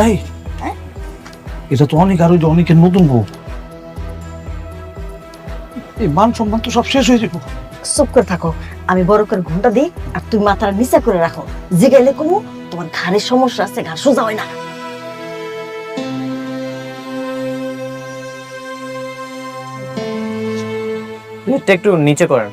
এই হ্যাঁ? এটা তো অনেক, আর ওই যে অনেকের নতুন বউ, এই মান সম্মান তো সব শেষ হয়ে যাবো। চুপ করে থাকো, আমি বড় করে ঘুমটা দিই আর তুমি মাথাটা নিচে করে রাখো। জিগাইলে কমু তোমার ঘাড়ের সমস্যা আছে, ঘাড় সোজা হয় না। পেটটা একটু নিচে করেন।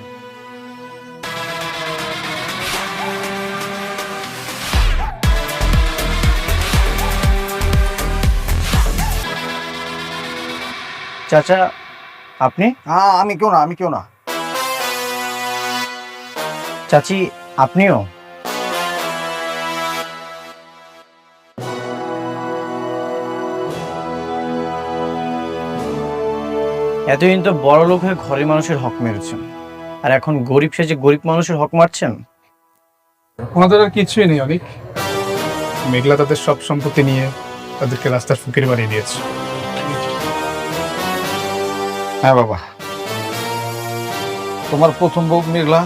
চাচা আপনি? হ্যাঁ, আমি কেউ না। চাচি আপনিও? এতদিন তো বড় লোক হয়ে ঘরের মানুষের হক মেরেছেন, আর এখন গরিব সেজে গরিব মানুষের হক মারছেন। ওনাদের আর কিছুই নেই অনেক। মেঘলা তাদের সব সম্পত্তি নিয়ে তাদেরকে রাস্তার ফকির বানিয়ে দিয়েছে। হ্যাঁ বাবা, তোমার প্রথম বউ মেঘলা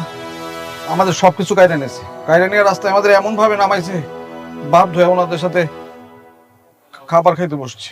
আমাদের সবকিছু কায়রা নিয়েছে, কায়রা নিয়ে রাস্তায় আমাদের এমন ভাবে নামাইছে, বাপ ধোয়া ওনাদের সাথে খাবার খাইতে বসছি।